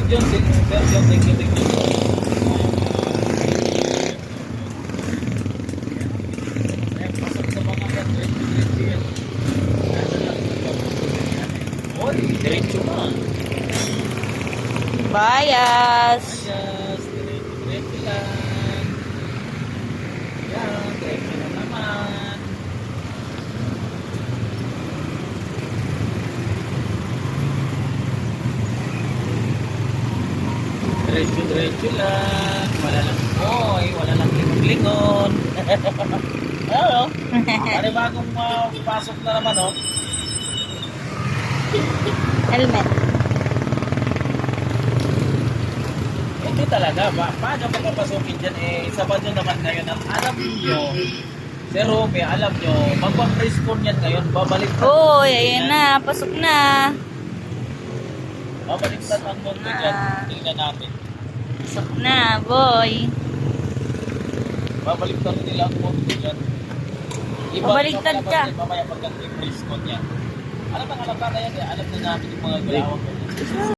John, Sir John, thank you, thank you. Ayan, pasok sa mga yan, diretso yan. Oy, diretso na. Bias. Ayos, diretso lang. Yan, diretso na naman. Diretso lang. Wala lang boy, wala lang lingon-lingon. Ano? Ano bagong pasok na naman, oh? Helmet. Hindi talaga. Paano magpapasukin dyan? Isa ba nyo naman ngayon ang alam nyo? Si Rome, alam nyo, magpapriscon yan ngayon, babalik Uy, ayan na. Pasok na. babaliktad ang mundo dyan. Tingnan natin. Pasok na, boy. Babaliktad nila ang mundo dyan. Babaliktad ka. Mamaya pagka-priscon yan. Alam na yan, alam na namin yung mga gawang.